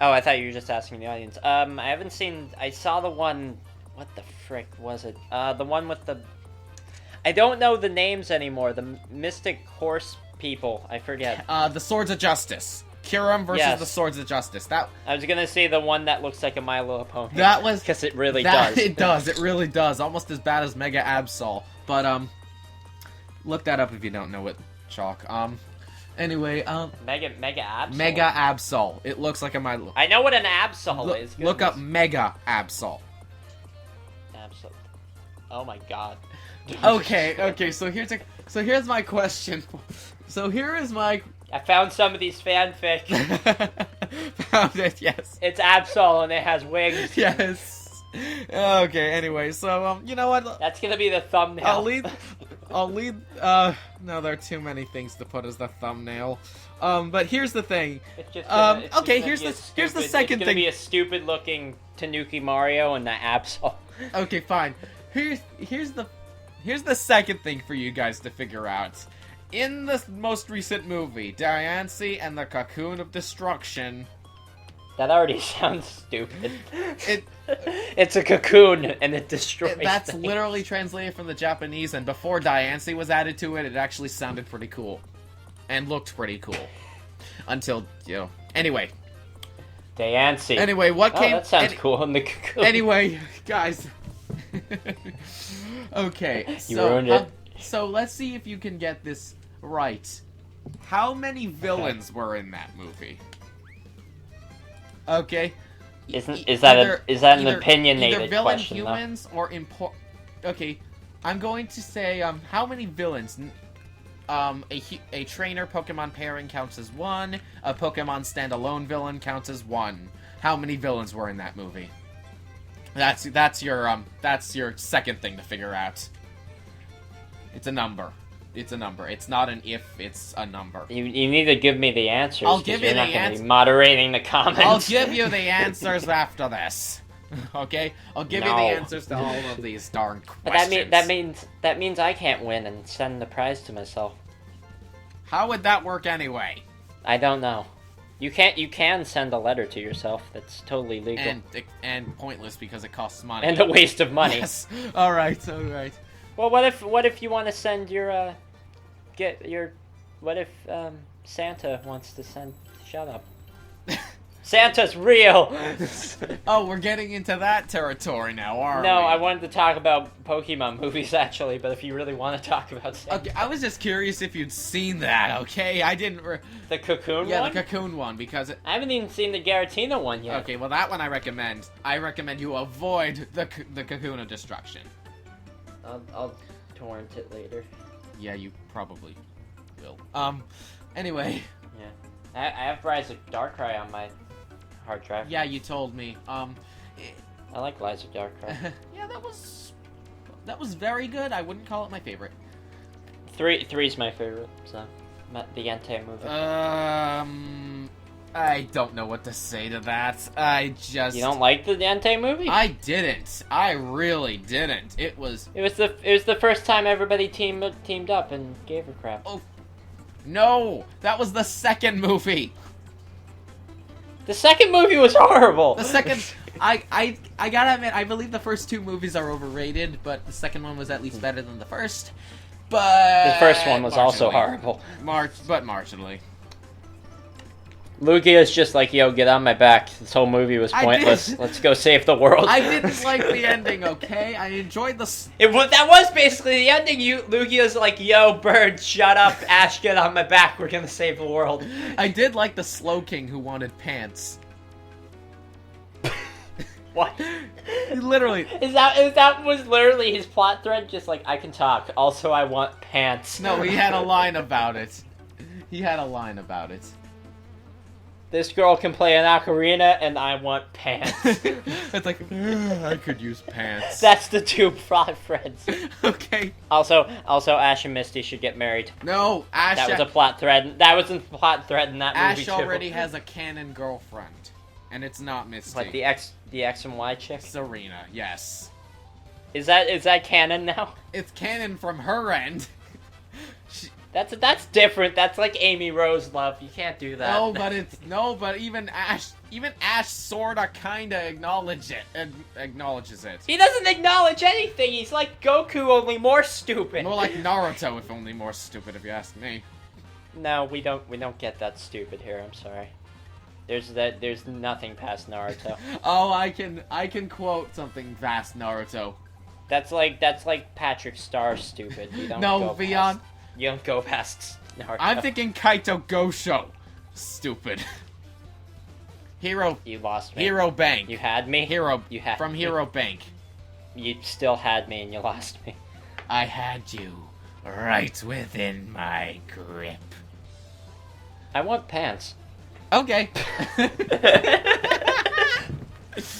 Oh, I thought you were just asking the audience. I haven't seen. I saw the one. What the frick was it? The one with the. I don't know the names anymore. The Mystic Horse people. I forget. The Swords of Justice. Kyurem versus Yes. the Swords of Justice. That I was gonna say the one that looks like a My Little Pony. That was because it really that, does. It does. It really does. Almost as bad as Mega Absol. But look that up if you don't know it, Chalk. Anyway, Mega Absol. Mega Absol. It looks like a My Little. I know what an Absol is. Look up Goodness. Mega Absol. Absol. Oh my god. Okay. So here's my question. So here is my. I found some of these fanfic. Found it. Yes. It's Absol and it has wings. Yes. Okay. Anyway, so you know what? That's gonna be the thumbnail. I'll lead. No, there are too many things to put as the thumbnail. But here's the thing. It's just Okay. Here's the second It's gonna thing. be a stupid looking Tanuki Mario and the Absol. Okay, fine. Here's the second thing for you guys to figure out. In the most recent movie, Diancie and the Cocoon of Destruction. That already sounds stupid. It It's a cocoon and it destroys. that's things. literally translated from the Japanese, and before Diancie was added to it, it actually sounded pretty cool. And looked pretty cool. Until, Anyway. Diancie. Anyway, what came... That sounds cool in the cocoon. Anyway, guys. Okay. You ruined it. So let's see if you can get this right. How many villains were in that movie? Okay. Is that an either opinionated villain question? humans or Okay, I'm going to say how many villains? A trainer Pokemon pairing counts as 1. A Pokemon standalone villain counts as 1. How many villains were in that movie? That's your second thing to figure out. It's a number. It's a number. It's not an if, it's a number. You need to give me the answers. I'll give you you're the not gonna answer. be moderating the comments. I'll give you the answers after this. Okay? I'll give you the No. answers to all of these darn But questions. that means I can't win and send the prize to myself. How would that work anyway? I don't know. You can send a letter to yourself. That's totally legal. And pointless because it costs money. And a waste of money. Yes. All right. Well, what if you want to send your what if Santa wants to send? Shut up. Santa's real. Oh, we're getting into that territory now, aren't we? No, I wanted to talk about Pokemon movies actually, but if you really want to talk about Santa, Okay, I was just curious if you'd seen that. Okay, I didn't. the Cocoon Yeah, one. the Cocoon one because. I haven't even seen the Giratina one yet. Okay, well that one I recommend. I recommend you avoid the Cocoon of Destruction. I'll torrent it later. Yeah, you probably will. Anyway. Yeah, I have Rise of Darkrai on my hard drive. Yeah, you told me. I like Rise of Darkrai. Yeah, that was very good. I wouldn't call it my favorite. Three's my favorite. So, the Entei movie. I don't know what to say to that. You don't like the Entei movie? I didn't. I really didn't. It was the first time everybody teamed up and gave a crap. Oh no, that was the second movie. The second movie was horrible. The second, I gotta admit, I believe the first 2 movies are overrated, but the second one was at least better than the first. But The first one was also marginally. horrible. Marginally. Lugia's just like, yo, get on my back. This whole movie was pointless. Let's go save the world. I didn't like the ending, okay? I enjoyed the... That was basically the ending. Lugia's like, yo, bird, shut up. Ash, get on my back. We're gonna save the world. I did like the Slow King who wanted pants. What? Literally. Is that was literally his plot thread? Just like, I can talk. Also, I want pants. No, he had a line about it. He had a line about it. This girl can play an ocarina, and I want pants. It's like, I could use pants. That's the two plot threads. Okay. Also, Ash and Misty should get married. No, Ash... That was a plot thread. That was a plot thread in that movie, Ash too. already has a canon girlfriend. And it's not Misty. What, the X and Y chick? Serena, yes. Is that canon now? It's canon from her end. That's different. That's like Amy Rose love. You can't do that. But even Ash sorta kinda acknowledges it. He doesn't acknowledge anything. He's like Goku, only more stupid. More like Naruto, if only more stupid, if you ask me. No, we don't get that stupid here. I'm sorry. There's nothing past Naruto. Oh, I can quote something past Naruto. That's like Patrick Star stupid. You don't No, go Vion. You don't go past Naruto. I'm thinking Kaito Gosho. Stupid. Hero. You lost me. Hero Bank. You had me. You had from me. Hero Bank. You still had me and you lost me. I had you right within my grip. I want pants. Okay.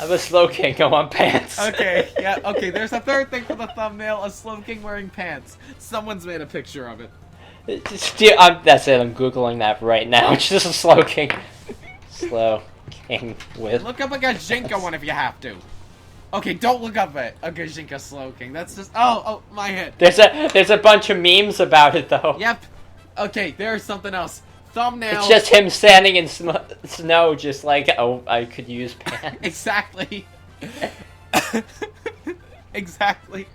I'm a Slow King. I want pants. Okay, yeah, okay. There's a third thing for the thumbnail: a Slow King wearing pants. Someone's made a picture of it. That's it. I'm googling that right now. It's just a Slow King. Slow King with. Look up a Gajinka one if you have to. Okay, don't look up a Gajinka Slow King. That's just oh my head. There's a bunch of memes about it though. Yep. Okay, there's something else. Thumbnail. It's just him standing in snow, just like, oh, I could use pants. Exactly. Exactly.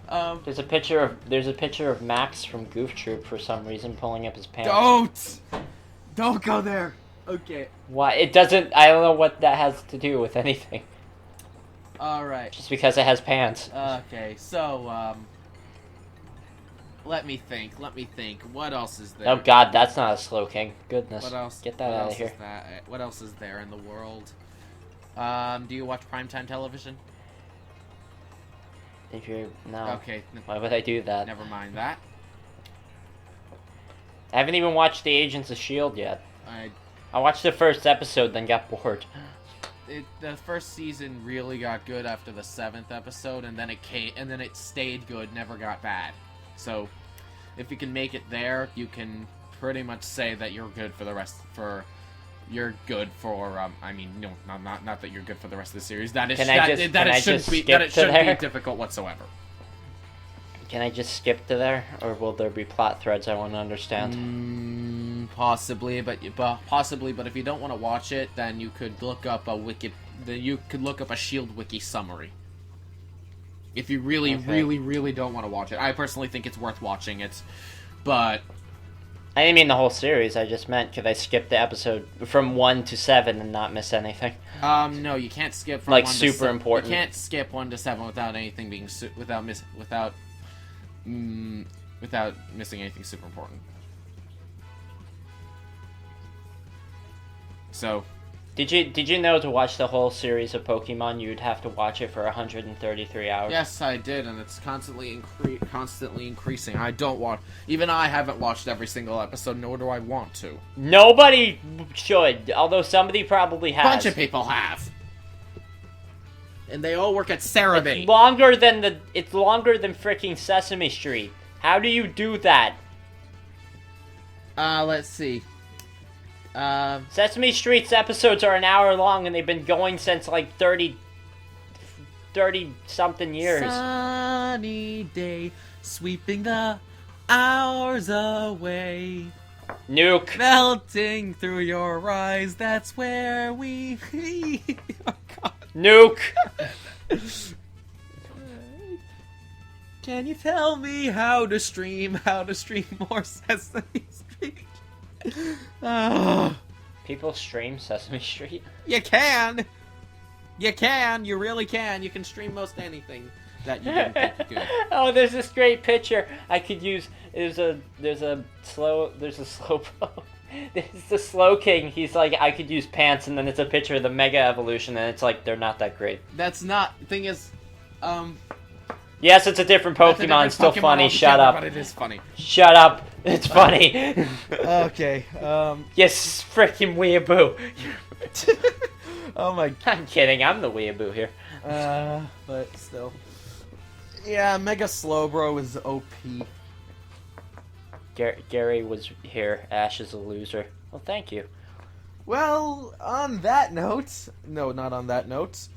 There's a picture of Max from Goof Troop for some reason pulling up his pants. Don't go there. Okay. Why? It doesn't. I don't know what that has to do with anything. All right. Just because it has pants. Okay. So let me think. What else is there? Oh God, that's not a Slow King. Goodness. What else? Get that out of here. What else is there in the world? Do you watch primetime television? If you're no. Okay. Why would I do that? Never mind that. I haven't even watched the Agents of S.H.I.E.L.D. yet. I watched the first episode, then got bored. The first season really got good after the 7th episode, and then it stayed good, never got bad. So, if you can make it there, you can pretty much say that you're good for the rest. You're good for. I mean, no, not that you're good for the rest of the series. That shouldn't be difficult whatsoever. Can I just skip to there, or will there be plot threads I want to understand? Possibly, but if you don't want to watch it, then you could look up a Shield wiki summary. If you really, really don't want to watch it. I personally think it's worth watching it, but... I didn't mean the whole series, I just meant could I skip the episode from 1 to 7 and not miss anything? No, you can't skip from like 1 to super important. You can't skip 1 to 7 without anything being without missing anything super important. So, did you know to watch the whole series of Pokemon you'd have to watch it for 133 hours? Yes, I did, and it's constantly increasing. Even I haven't watched every single episode, nor do I want to. Nobody should, although somebody probably has. A bunch of people have. And they all work at Cerebi. It's longer than freaking Sesame Street. How do you do that? Let's see. Sesame Street's episodes are an hour long, and they've been going since like 30 something years. Sunny day, sweeping the hours away. Nuke. Melting through your eyes, that's where we... Oh, God. Nuke. Can you tell me how to stream more Sesame Street? people stream Sesame Street? You can! You can! You really can! You can stream most anything that you can think good. Oh, there's this great picture I could use. There's a slow there's the Slow King. He's like, I could use pants, and then it's a picture of the Mega Evolution, and it's like, they're not that great. That's not... Thing is, Yes, it's a different Pokemon. It's still funny. Shut up. But it is funny. Shut up. It's funny. Okay, Yes, freaking weeaboo. Oh my... I'm kidding. I'm the weeaboo here. But still. Yeah, Mega Slowbro is OP. Gary was here. Ash is a loser. Well, thank you. Well, on that note... No, not on that note.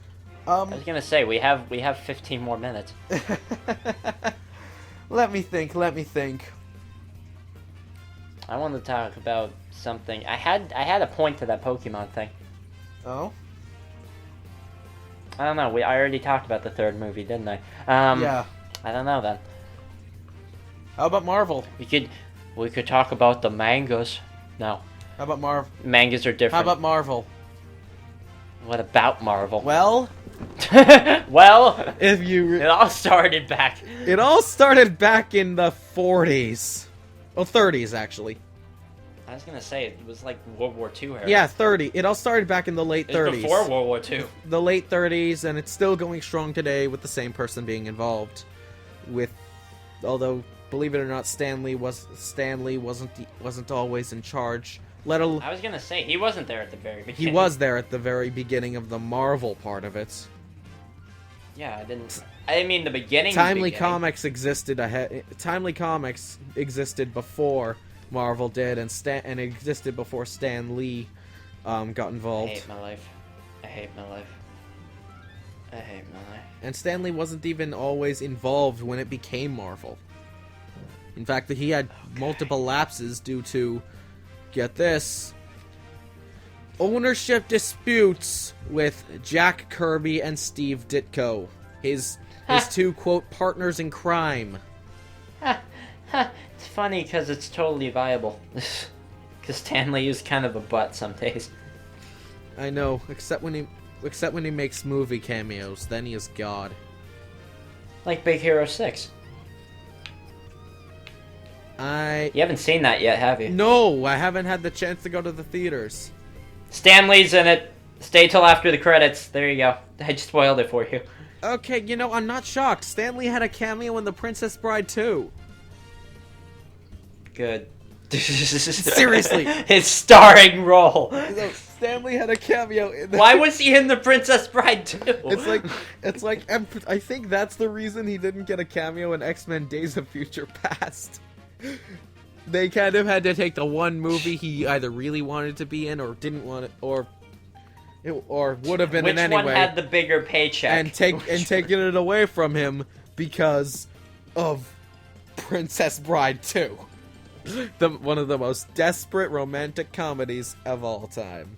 I was gonna say, we have 15 more minutes. Let me think. I want to talk about something. I had a point to that Pokemon thing. Oh? I don't know. I already talked about the third movie, didn't I? Yeah. I don't know then. How about Marvel? We could talk about the mangas. No. How about Marvel? Mangas are different. How about Marvel? What about Marvel? Well... Well, if you... It all started back in the 40s. Well, 30s, actually. I was gonna say, it was like World War II era. Yeah, 30. It all started back in the late 30s. It was before World War II. The late 30s, and it's still going strong today with the same person being involved. Although, believe it or not, Stanley wasn't always in charge. I was gonna say, he wasn't there at the very beginning. He was there at the very beginning of the Marvel part of it. Yeah, I mean the beginning. Timely Comics existed before Marvel did, and existed before Stan Lee got involved. I hate my life. And Stan Lee wasn't even always involved when it became Marvel. In fact, he had multiple lapses due to, get this, ownership disputes with Jack Kirby and Steve Ditko, his two, quote, partners in crime. It's funny because it's totally viable. Because Stanley is kind of a butt some days. I know, except when he makes movie cameos, then he is God. Like Big Hero 6. You haven't seen that yet, have you? No, I haven't had the chance to go to the theaters. Stanley's in it. Stay till after the credits. There you go. I just spoiled it for you. Okay, you know, I'm not shocked. Stanley had a cameo in The Princess Bride 2. Good. Seriously. His starring role. Stanley had a cameo in the... Why was he in The Princess Bride 2? It's like, I think that's the reason he didn't get a cameo in X-Men Days of Future Past. They kind of had to take the one movie he either really wanted to be in or didn't want it, or would have been in anyway. Which one had the bigger paycheck? And taking it away from him because of Princess Bride 2. One of the most desperate romantic comedies of all time.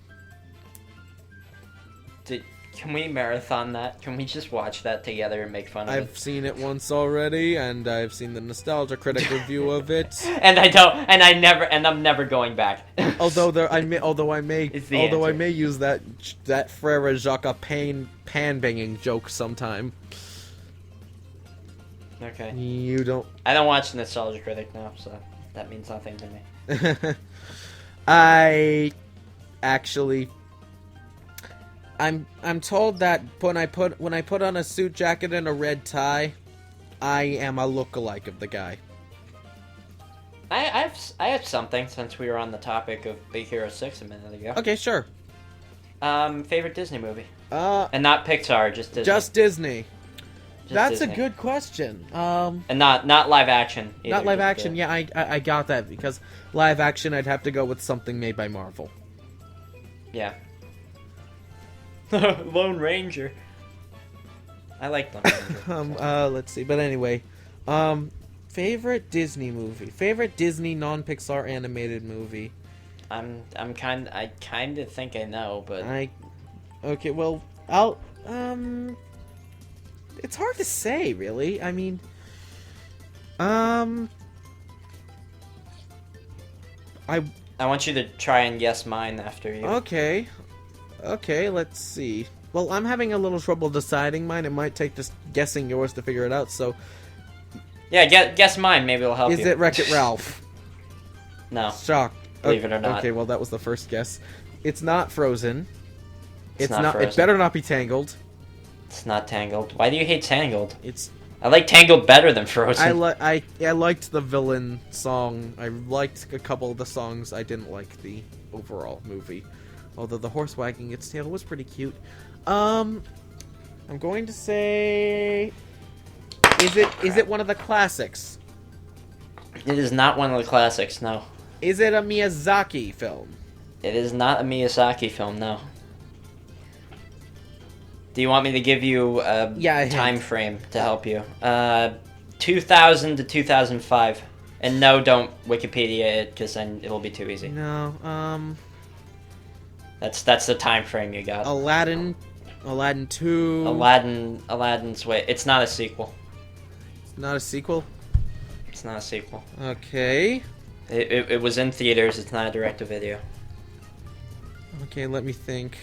Can we marathon that? Can we just watch that together and make fun of it? I've seen it once already, and I've seen the Nostalgia Critic review of it. And I'm never going back. Although I may use that Frere Jacques pan banging joke sometime. Okay. You don't. I don't watch the Nostalgia Critic now, so that means nothing to me. I actually. I'm told that when I put on a suit jacket and a red tie, I am a lookalike of the guy. I have something since we were on the topic of Big Hero 6 a minute ago. Okay, sure. Favorite Disney movie? And not Pixar, just Disney. Just Disney. That's Disney. a good question. And not live action. Either, not live action. Yeah, I got that, because live action I'd have to go with something made by Marvel. Yeah. Lone Ranger. I like Lone Ranger. Let's see. But anyway, favorite Disney movie, favorite Disney non-Pixar animated movie. I kind of think I know, but okay. Well, I'll it's hard to say, really. I mean, I want you to try and guess mine after you. Okay. Okay, let's see. Well, I'm having a little trouble deciding mine. It might take just guessing yours to figure it out, so... Yeah, guess mine. Maybe it'll help you. Is it Wreck-It Ralph? No. Shock. Believe it or not. Okay, well, that was the first guess. It's not Frozen. It's not Frozen. It better not be Tangled. It's not Tangled. Why do you hate Tangled? It's... I like Tangled better than Frozen. I liked the villain song. I liked a couple of the songs. I didn't like the overall movie. Although the horse wagging its tail was pretty cute. I'm going to say... Is it one of the classics? It is not one of the classics, no. Is it a Miyazaki film? It is not a Miyazaki film, no. Do you want me to give you a time frame to help you? 2000 to 2005. And no, don't Wikipedia it, because then it'll be too easy. No, That's the time frame you got. Aladdin 2... Aladdin's Way. It's not a sequel. Not a sequel? It's not a sequel. Okay. It was in theaters, it's not a direct-to-video. Okay, let me think.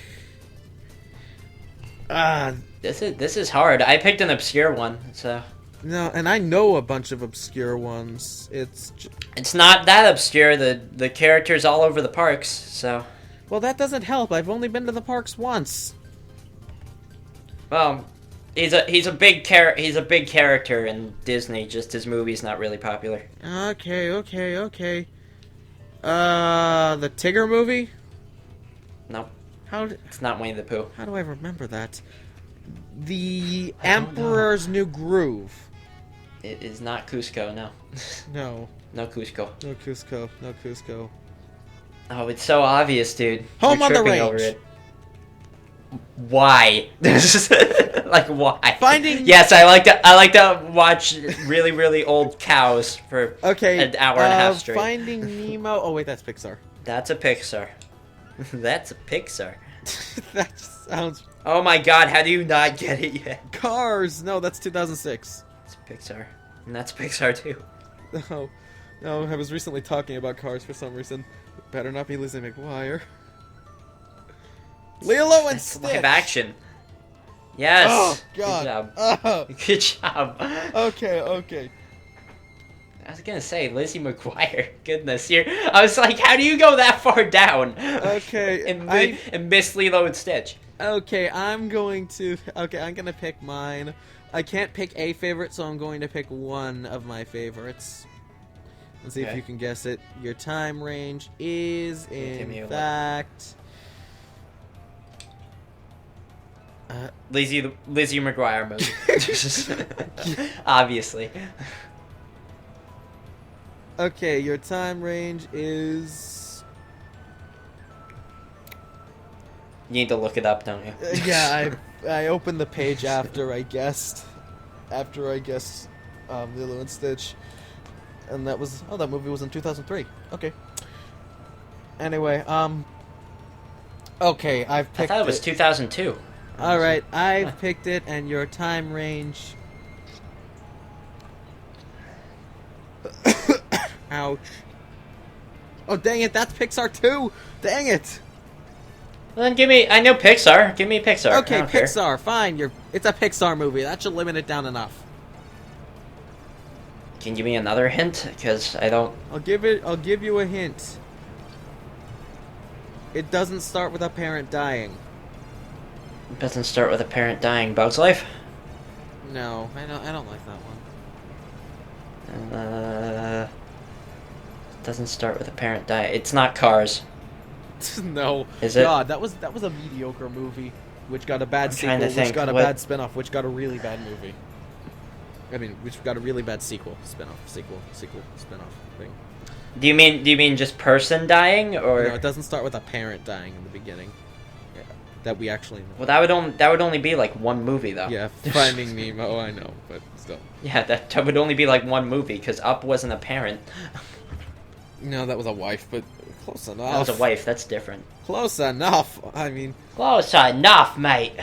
This is hard. I picked an obscure one, so... No, and I know a bunch of obscure ones. It's not that obscure. The characters all over the parks, so... Well, that doesn't help. I've only been to the parks once. Well, he's a big character in Disney. Just his movie's not really popular. Okay. The Tigger movie? Nope. How? It's not Winnie the Pooh. How do I remember that? The Emperor's New Groove. It is not Cusco. No. No. No Cusco. No Cusco. Oh, it's so obvious, dude. Home You're on the tripping Range. over it. Why? Like why? Finding. Yes, I like to watch really old cows for an hour and a half straight. Finding Nemo. Oh wait, that's Pixar. That's a Pixar. That's a Pixar. That sounds. Oh my God! How do you not get it yet? Cars. No, that's 2006. It's Pixar, and that's Pixar too. No, I was recently talking about Cars for some reason. Better not be Lizzie McGuire. Lilo and Stitch. Live action. Yes. Oh God. Good job. Okay. I was gonna say Lizzie McGuire. Goodness, I was like, how do you go that far down? Okay. and miss Lilo and Stitch. Okay, I'm gonna pick mine. I can't pick a favorite, so I'm going to pick one of my favorites. Let's see if you can guess it. Your time range is, in fact... Lizzie McGuire movie. Obviously. Okay, your time range is... You need to look it up, don't you? Yeah, I opened the page after I guessed. Lilo and Stitch. And that was... Oh, that movie was in 2003. Okay. Anyway, okay, I've picked I thought it was 2002. Alright, I've picked it, and your time range... Ouch. Oh, dang it, that's Pixar too! Dang it! Well, then give me... I know Pixar. Give me Pixar. Okay, Pixar, fine. It's a Pixar movie. That should limit it down enough. Can you give me another hint? Because I don't... I'll give you a hint. It doesn't start with a parent dying. It doesn't start with a parent dying. Bug's Life? No, I don't like that one. It doesn't start with a parent dying. It's not Cars. No. Is it? God, that was a mediocre movie, which got a bad sequel, which got a bad spin-off, which got a really bad movie. I mean, which got a really bad sequel, spin-off, spin-off thing. Do you mean just person dying, or? No, it doesn't start with a parent dying in the beginning. Yeah, that we actually know. Well, that would only be like one movie, though. Yeah, Finding Nemo. I know, but still. Yeah, that would only be like one movie because Up wasn't a parent. No, that was a wife, but close enough. That was a wife. That's different. Close enough. I mean. Close enough, mate.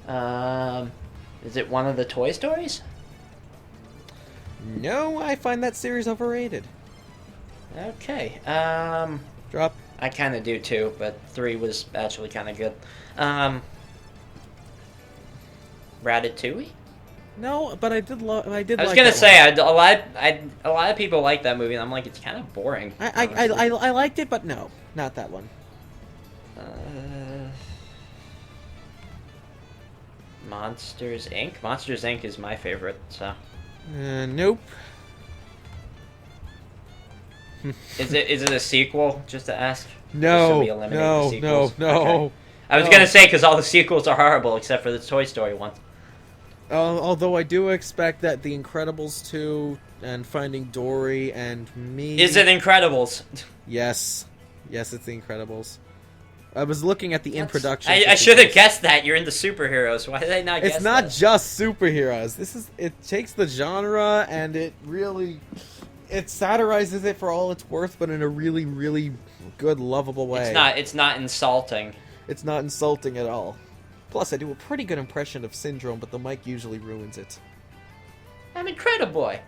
Is it one of the Toy Stories? No, I find that series overrated. Okay. Drop. I kind of do too, but 3 was actually kind of good. Ratatouille. No, but I did love. I did. I was like gonna that say one. a lot of people like that movie, and I'm like, it's kind of boring. I liked it, but no, not that one. Monsters Inc. Monsters Inc. is my favorite. So. Nope. Is it a sequel? Just to ask. No. Or should we eliminate the No. sequels? No. Okay. I was No. gonna say because all the sequels are horrible except for the Toy Story one. Although I do expect that The Incredibles 2 and Finding Dory and me. Is it Incredibles? Yes. Yes, it's The Incredibles. I was looking at the in production. I should have guessed that. You're into superheroes. Why did I not guess It's not that? just superheroes. It takes the genre and it satirizes it for all it's worth, but in a really, really good, lovable way. It's not insulting. It's not insulting at all. Plus, I do a pretty good impression of Syndrome, but the mic usually ruins it. I'm Incrediboy.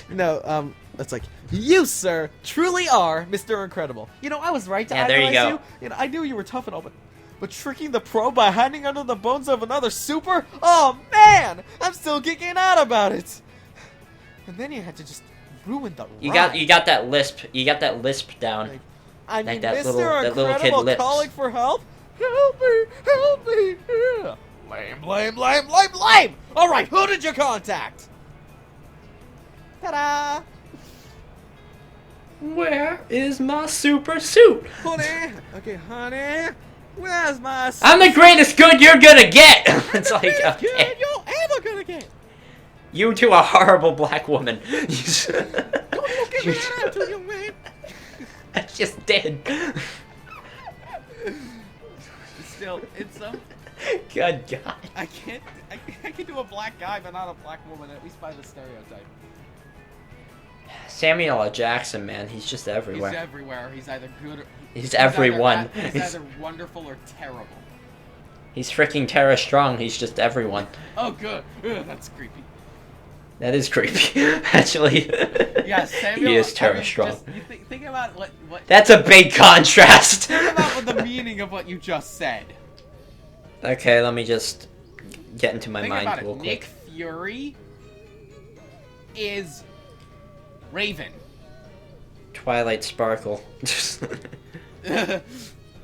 No, it's like, you, sir, truly are Mr. Incredible. You know, I was right to Yeah, there you idolize go. You know, I knew you were tough and all, but tricking the pro by hiding under the bones of another super? Oh, man! I'm still geeking out about it! And then you had to just ruin the You rhyme. got that lisp. You got that lisp down. Like, I mean, that Mr. little kid Incredible lips. calling for help? Help me! Help me! Yeah. Lame! Alright, who did you contact? Ta-da! Where is my super suit? Honey! Okay, honey! Where's my... I'm the greatest good you're gonna get. It's like, greatest okay. good you're ever gonna get! You to a horrible black woman. Don't look at me that to you, man! I just did. Still, it's Good God. I can do a black guy, but not a black woman, at least by the stereotype. Samuel L. Jackson, man, he's just everywhere. He's everywhere. He's either good or... He's everyone. He's either wonderful or terrible. He's freaking Tara Strong. He's just everyone. Oh, good. Ugh, that's creepy. That is creepy, actually. Yeah, Samuel... He is Tara Strong. Just, you think about what... That's a big contrast. Think about what the meaning of what you just said. Okay, let me just get into my Think mind about real it. quick. Nick Fury is Raven. Twilight Sparkle.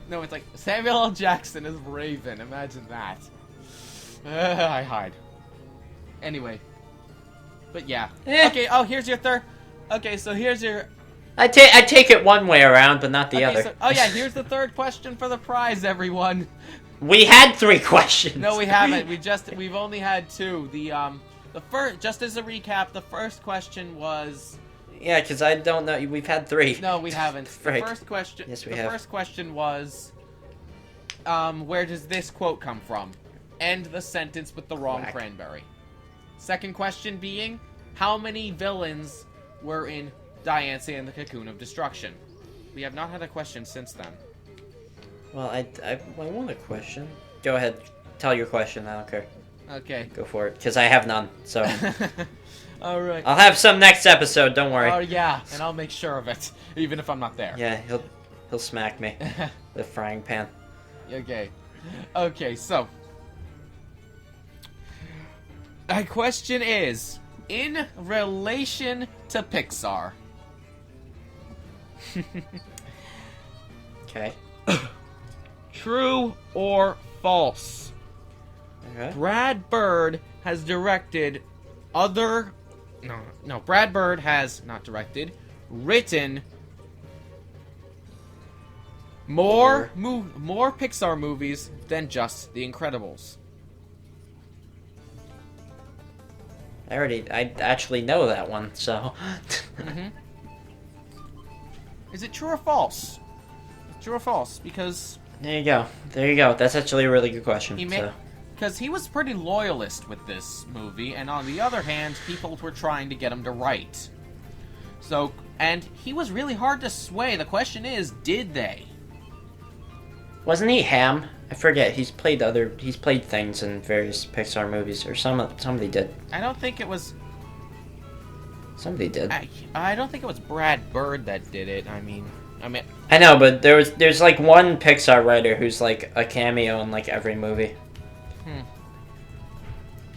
No, it's like Samuel L. Jackson is Raven. Imagine that. I hide. Anyway. But yeah. Eh. Okay, oh, here's your third. Okay, so here's your... I take it one way around, but not the okay, other. so, oh yeah, here's the third question for the prize, everyone. We had 3 questions. No, we haven't. We've only had 2. The first, just as a recap, the first question was... Yeah, because I don't know. We've had 3. No, we haven't. The Right. first question. Yes, we the have. first question was, where does this quote come from? End the sentence with the wrong Whack. cranberry. Second question being, how many villains were in Diancie and the Cocoon of Destruction? We have not had a question since then. Well, I want a question. Go ahead. Tell your question. I don't care. Okay. Go for it. Because I have none. So All right. I'll have some next episode. Don't worry. Oh yeah, and I'll make sure of it, even if I'm not there. Yeah, he'll smack me. The frying pan. Okay. Okay, so. My question is, in relation to Pixar. Okay. True or false? Okay. Brad Bird has directed other... No, Brad Bird has not directed, written more Pixar movies than just The Incredibles. I actually know that one, so. Mm-hmm. Is it true or false? True or false? Because There you go. There you go. That's actually a really good question. because he was pretty loyalist with this movie, and on the other hand, people were trying to get him to write. So, and he was really hard to sway. The question is, did they? Wasn't he Ham? I forget. He's played things in various Pixar movies, or somebody did. I don't think it was. Somebody did. I don't think it was Brad Bird that did it. I mean, I know, but there's like one Pixar writer who's like a cameo in like every movie.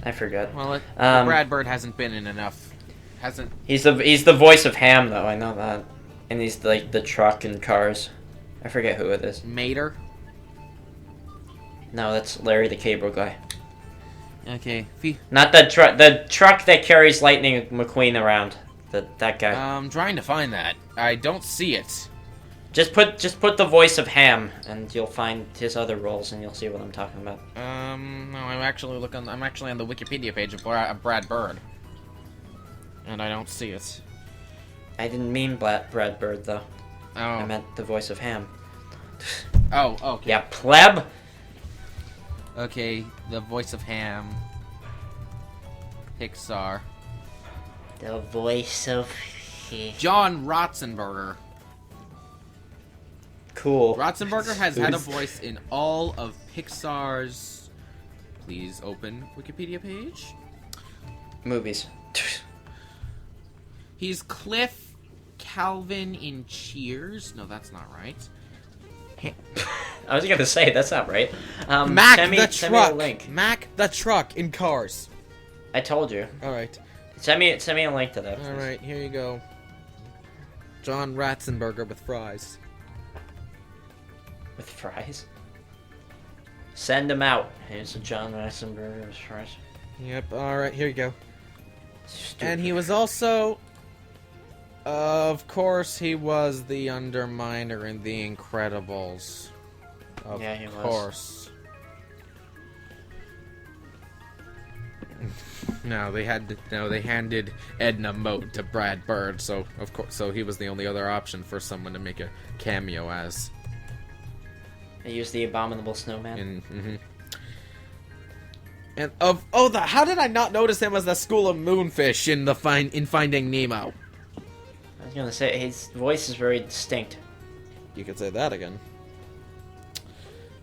I forget. well, Brad Bird hasn't been in enough. Hasn't. He's the voice of Ham though. I know that, and he's like the truck and Cars. I forget who it is. Mater. No, that's Larry the Cable Guy. Okay. Not the truck. The truck that carries Lightning McQueen around. That guy. I'm trying to find that. I don't see it. Just put the voice of Ham, and you'll find his other roles, and you'll see what I'm talking about. No, I'm actually on the Wikipedia page of Brad Bird, and I don't see it. I didn't mean Brad Bird though. Oh. I meant the voice of Ham. Oh, okay. Yeah, pleb. Okay, the voice of Ham. Pixar. The voice of John Ratzenberger. Cool. Ratzenberger has had a voice in all of Pixar's. Please open Wikipedia page. Movies. He's Cliff Calvin in Cheers. No, that's not right. I was gonna say that's not right. Mac send me the a truck. link. Mac the truck in Cars. I told you. All right. Send me a link to that. All right. Here you go. John Ratzenberger with fries. With fries. Send them out. Here's a John Ratzenberger with fries. Yep. All right. Here you go. Stupid. And he was also, of course, he was the Underminer in The Incredibles. Of Yeah, he was. course. No, they handed Edna Mode to Brad Bird, so of course, so he was the only other option for someone to make a cameo as. I used the Abominable Snowman. And how did I not notice him as the School of Moonfish in Finding Nemo? I was gonna say his voice is very distinct. You could say that again.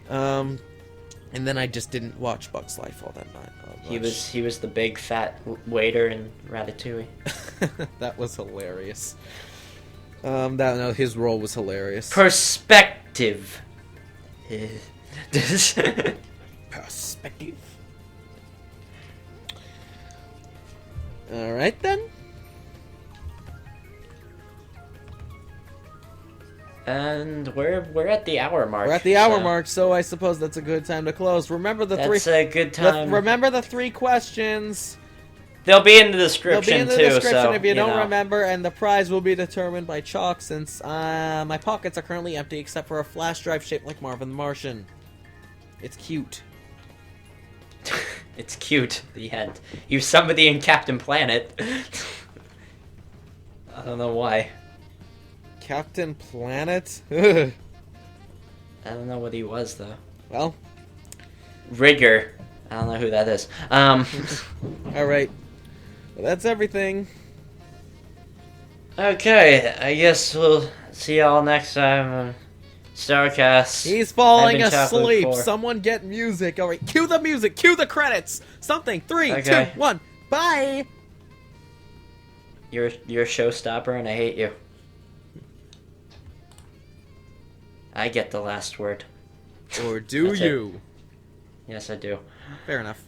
And then I just didn't watch Bugs Life all that night. He was the big fat waiter in Ratatouille. That was hilarious. His role was hilarious. Perspective. Perspective. All right then. And we're at the hour mark. We're at the hour mark, so I suppose that's a good time to close. Remember the That's a good time. Remember the 3 questions. They'll be in the They'll description be in the too. description So, if you don't know. remember, and the prize will be determined by Chalk, since my pockets are currently empty except for a flash drive shaped like Marvin the Martian. It's cute. It's cute. The end. He was somebody in Captain Planet. I don't know why. Captain Planet? I don't know what he was though. Well, Rigger. I don't know who that is. alright. Well, that's everything. Okay, I guess we'll see y'all next time on Starcast. He's falling I've been asleep. Chalkluke4. Someone get music. Alright, cue the music. Cue the credits. Something. 3, Okay. 2, 1. Bye. You're a showstopper and I hate you. I get the last word. Or do That's it. you? Yes, I do. Fair enough.